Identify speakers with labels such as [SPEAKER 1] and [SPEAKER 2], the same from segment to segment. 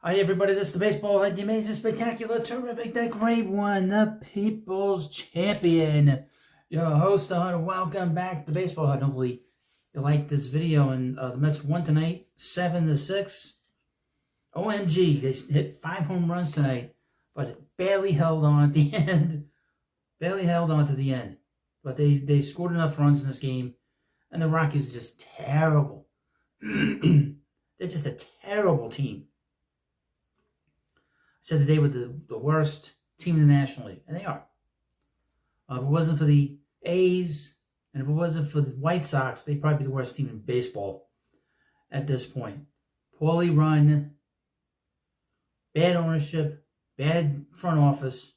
[SPEAKER 1] Hi everybody, this is the baseball head, the amazing, spectacular, terrific, the great one, the people's champion. Your host, the Hunter. Welcome back to the baseball head. Hopefully you like this video. And the Mets won tonight, 7-6. OMG, they hit 5 home runs tonight, but it barely held on at the end. Barely held on to the end. But they scored enough runs in this game, and the Rockies are just terrible. They're just a terrible team. Said that they were the worst team in the National League, and they are. If it wasn't for the A's, and if it wasn't for the White Sox, they'd probably be the worst team in baseball at this point. Poorly run, bad ownership, bad front office,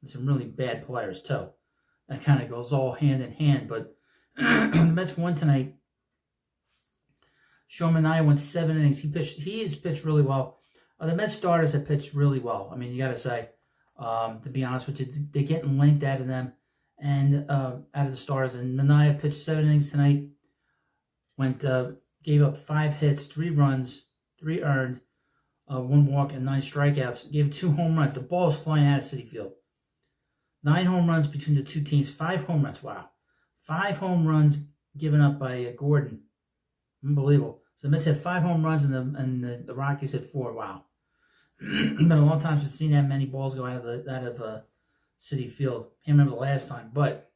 [SPEAKER 1] and some really bad players too. That kind of goes all hand in hand, but the Mets won tonight. Manaea went 7 innings. He has pitched really well. The Mets starters have pitched really well. I mean, you got to say, to be honest with you, they're getting length out of them and out of the starters. And Manaea pitched 7 innings tonight. Gave up 5 hits, 3 runs, 3 earned, 1 walk, and 9 strikeouts. Gave 2 home runs. The ball is flying out of Citi Field. 9 home runs between the two teams. 5 home runs. Wow. 5 home runs given up by Gordon. Unbelievable. So the Mets had 5 home runs and the Rockies had 4. Wow. It's been a long time since I've seen that many balls go out of Citi Field. Can't remember the last time, but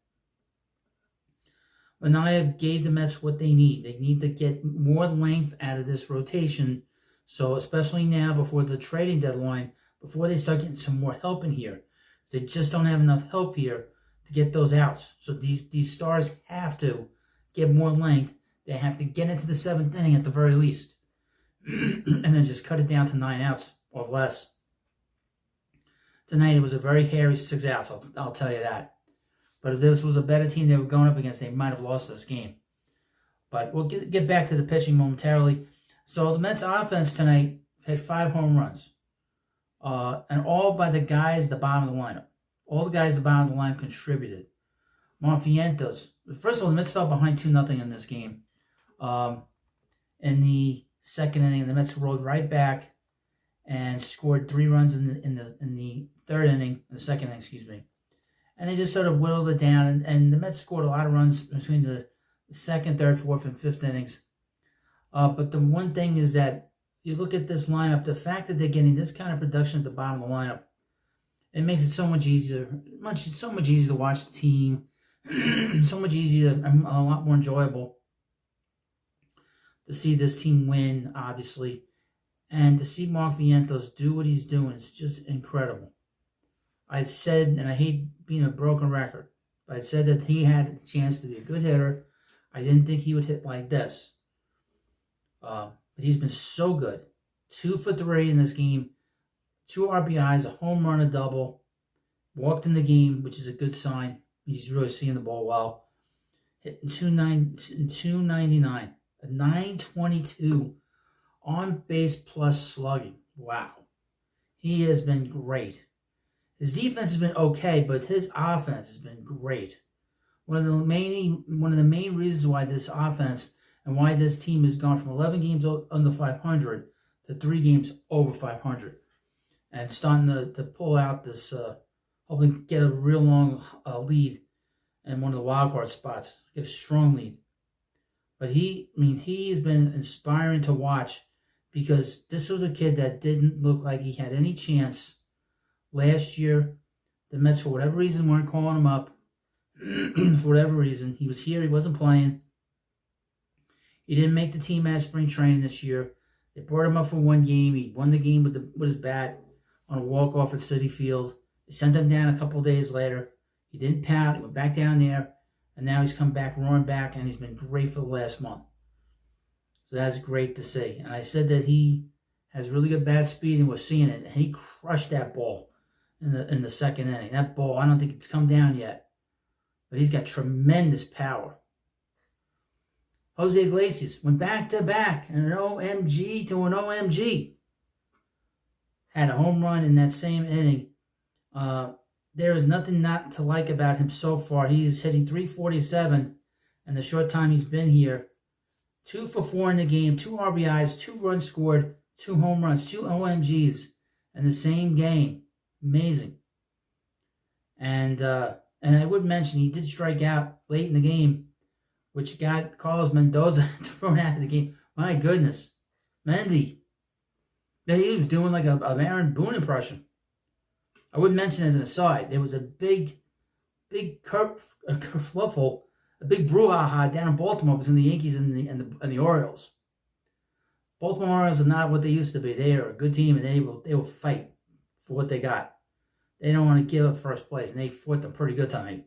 [SPEAKER 1] Manaea gave the Mets what they need. They need to get more length out of this rotation. So especially now before the trading deadline, before they start getting some more help in here, they just don't have enough help here to get those outs. So these stars have to get more length. They have to get into the 7th inning at the very least, and then just cut it down to 9 outs or less. Tonight it was a very hairy 6 outs, I'll tell you that. But if this was a better team they were going up against, they might have lost this game. But we'll get back to the pitching momentarily. So the Mets offense tonight had 5 home runs, and all by the guys at the bottom of the lineup. All the guys at the bottom of the lineup contributed. Vientos. First of all, the Mets fell behind 2-0 in this game. In the 2nd inning, the Mets rolled right back and scored 3 runs in the 3rd inning, in the 2nd inning, excuse me. And they just sort of whittled it down, and the Mets scored a lot of runs between the 2nd, 3rd, 4th, and 5th innings. But the one thing is that you look at this lineup, the fact that they're getting this kind of production at the bottom of the lineup, it makes it so much easier, so much easier to watch the team, so much easier, and a lot more enjoyable to see this team win, obviously. And to see Vientos do what he's doing is just incredible. I said, and I hate being a broken record, but I said that he had a chance to be a good hitter. I didn't think he would hit like this. But he's been so good. 2 for 3 in this game. 2 RBIs, a home run, a double. Walked in the game, which is a good sign. He's really seeing the ball well. Hitting 299. A 922 on base plus slugging. Wow. He has been great. His defense has been okay, but his offense has been great. One of the main reasons why this offense and why this team has gone from 11 games under 500 to 3 games over 500. And starting to pull out this, hoping to get a real long lead in one of the wild card spots. Get a strong lead. But he has been inspiring to watch, because this was a kid that didn't look like he had any chance last year. The Mets, for whatever reason, weren't calling him up. For whatever reason. He was here. He wasn't playing. He didn't make the team at spring training this year. They brought him up for 1 game. He won the game with his bat on a walk-off at Citi Field. They sent him down a couple of days later. He didn't pout. He went back down there. And now he's come back, roaring back, and he's been great for the last month. So that's great to see. And I said that he has really good bat speed, and we're seeing it. And he crushed that ball in the 2nd inning. That ball, I don't think it's come down yet. But he's got tremendous power. Jose Iglesias went back-to-back, and an OMG to an OMG. Had a home run in that same inning. There is nothing not to like about him so far. He's hitting .347 in the short time he's been here. 2 for 4 in the game, 2 RBIs, 2 runs scored, 2 home runs, 2 OMGs in the same game. Amazing. And I would mention he did strike out late in the game, which got Carlos Mendoza thrown out of the game. My goodness. Mendy. Yeah, he was doing like a Aaron Boone impression. I would mention as an aside, there was a big kerfluffle, a big brouhaha down in Baltimore between the Yankees and the Orioles. Baltimore Orioles are not what they used to be. They are a good team, and they will fight for what they got. They don't want to give up first place, and they fought them pretty good tonight.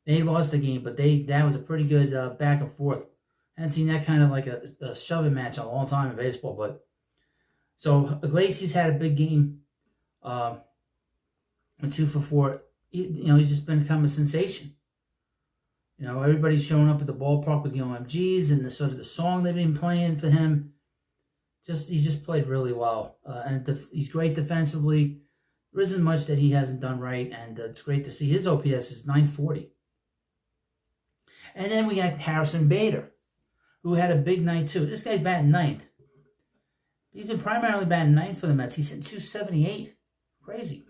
[SPEAKER 1] They lost the game, but that was a pretty good back and forth. I haven't seen that kind of like a shoving match in a long time in baseball. But so Iglesias had a big game, went 2 for 4. He's just become a sensation. Everybody's showing up at the ballpark with the OMGs and the sort of the song they've been playing for him. He's just played really well, and he's great defensively. There isn't much that he hasn't done right, and it's great to see. His OPS is 940. And then we got Harrison Bader, who had a big night too. This guy's batting ninth. He's been primarily batting ninth for the Mets. He's hitting 278. Crazy.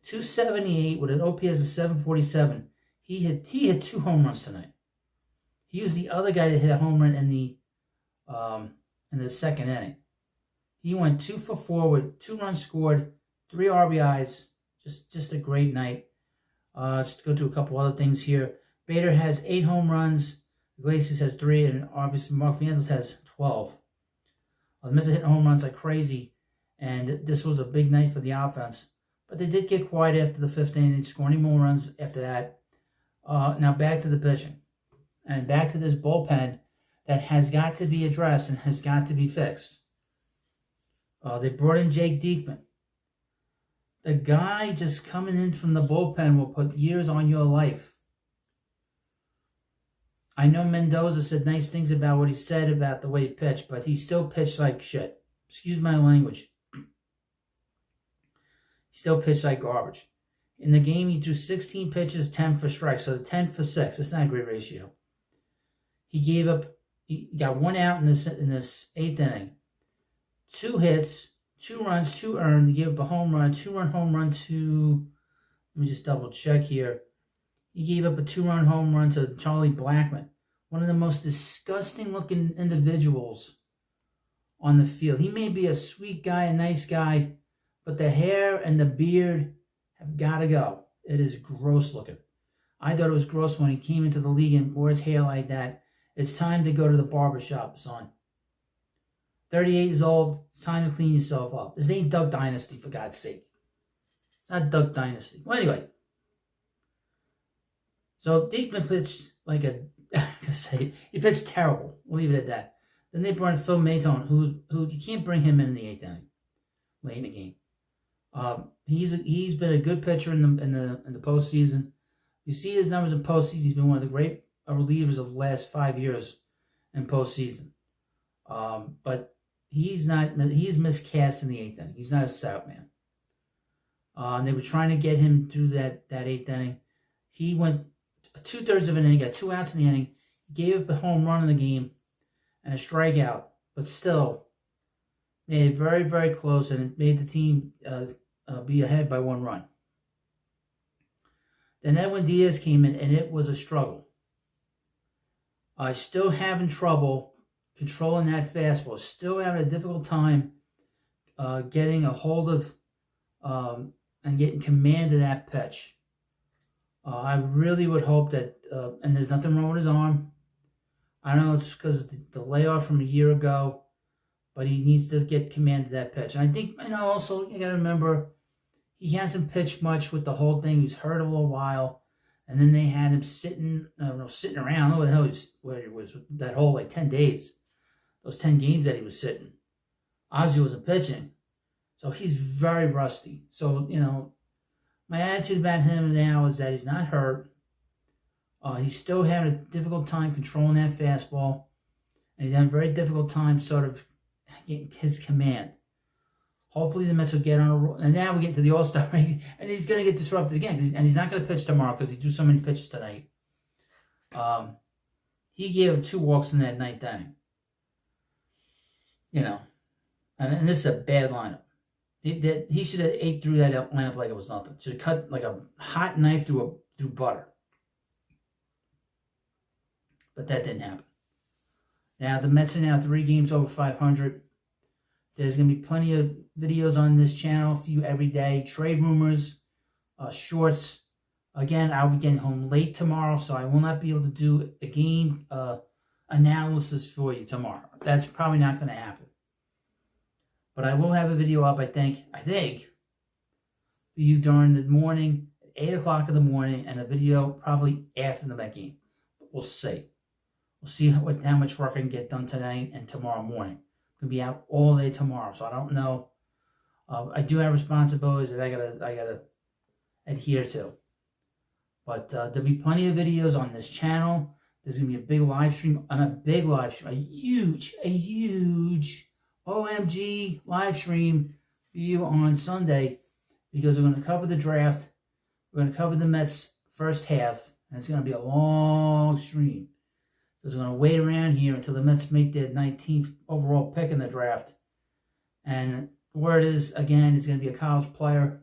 [SPEAKER 1] 278 with an OPS of 747. He hit 2 home runs tonight. He was the other guy that hit a home run in the second inning. He went 2 for 4 with 2 runs scored, 3 RBIs. Just a great night. Just to go through a couple other things here. Bader has 8 home runs. Iglesias has 3, and obviously Mark Vandos has 12. The Mets are hitting home runs like crazy, and this was a big night for the offense. But they did get quiet after the 5th inning. They didn't score any more runs after that. Now back to the pitching, and back to this bullpen that has got to be addressed and has got to be fixed. They brought in Jake Diekman. The guy just coming in from the bullpen will put years on your life. I know Mendoza said nice things about what he said about the way he pitched, but he still pitched like shit. Excuse my language. He still pitched like garbage. In the game, he threw 16 pitches, 10 for strikes, so 10 for 6. It's not a great ratio. He got 1 out in this 8th inning. 2 hits, 2 runs, 2 earned. He gave up a home run, 2-run home run to, let me just double check here. He gave up a 2-run home run to Charlie Blackmon, one of the most disgusting looking individuals on the field. He may be a sweet guy, a nice guy, but the hair and the beard have got to go. It is gross looking. I thought it was gross when he came into the league and wore his hair like that. It's time to go to the barbershop, son. 38 years old, it's time to clean yourself up. This ain't Duck Dynasty, for God's sake. It's not Duck Dynasty. Well, anyway. So Diekman pitched like he pitched terrible. We'll leave it at that. Then they brought in Phil Maton, who you can't bring him in the 8th inning, late in the game. He's been a good pitcher in the postseason. You see his numbers in postseason. He's been one of the great relievers of the last 5 years in postseason. But he's miscast in the 8th inning. He's not a setup man. And they were trying to get him through that 8th inning. He went 2/3 of an inning, got 2 outs in the inning, gave up a home run in the game and a strikeout, but still made it very, very close, and it made the team be ahead by 1 run. Then Edwin Diaz came in, and it was a struggle. Still having trouble controlling that fastball. Still having a difficult time getting a hold of and getting command of that pitch. I really would hope that, and there's nothing wrong with his arm. I know it's because of the layoff from a year ago, but he needs to get command of that pitch. And I think, also, you got to remember, he hasn't pitched much with the whole thing. He was hurt a little while, and then they had him sitting around. I don't know what the hell where he was that whole 10 days, those 10 games that he was sitting. Obviously, he wasn't pitching, so he's very rusty. So, my attitude about him now is that he's not hurt. He's still having a difficult time controlling that fastball, and he's having a very difficult time sort of getting his command. Hopefully the Mets will get on a roll. And now we get to the All-Star break, and he's going to get disrupted again. And he's not going to pitch tomorrow because he threw so many pitches tonight. He gave up 2 walks in that 9th inning. And this is a bad lineup. He should have ate through that lineup like it was nothing. Should have cut like a hot knife through butter. But that didn't happen. Now, the Mets are now 3 games over 500. There's going to be plenty of videos on this channel for you every day. Trade rumors, shorts. Again, I'll be getting home late tomorrow, so I will not be able to do a game analysis for you tomorrow. That's probably not going to happen. But I will have a video up, I think, for you during the morning, at 8 o'clock in the morning, and a video probably after the Met game. But we'll see. We'll see how much work I can get done tonight and tomorrow morning. I'm going to be out all day tomorrow, so I don't know. I do have responsibilities that I gotta adhere to. But there'll be plenty of videos on this channel. There's going to be a big live stream, a huge OMG live stream for you on Sunday, because we're going to cover the draft. We're going to cover the Mets first half, and it's going to be a long stream. Because we're going to wait around here until the Mets make their 19th overall pick in the draft. And the word is, again, he's going to be a college player,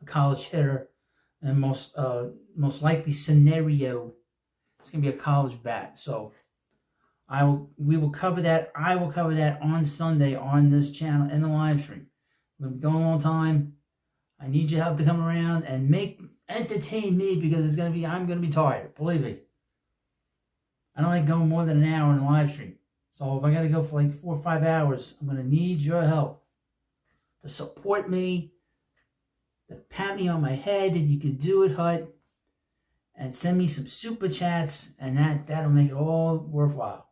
[SPEAKER 1] a college hitter, and most likely scenario, it's going to be a college bat. So we will cover that. I will cover that on Sunday on this channel in the live stream. We're going to be going a long time. I need your help to come around and entertain me, because I'm going to be tired. Believe me. I don't like going more than an hour in a live stream. So if I got to go for like 4 or 5 hours, I'm going to need your help to support me, to pat me on my head, and you can do it, Hut, and send me some super chats, and that'll make it all worthwhile.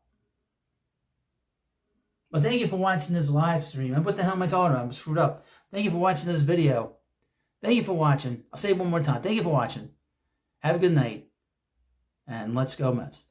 [SPEAKER 1] But thank you for watching this live stream. And what the hell am I talking about? I'm screwed up. Thank you for watching this video. Thank you for watching. I'll say it one more time. Thank you for watching. Have a good night. And let's go, Mets.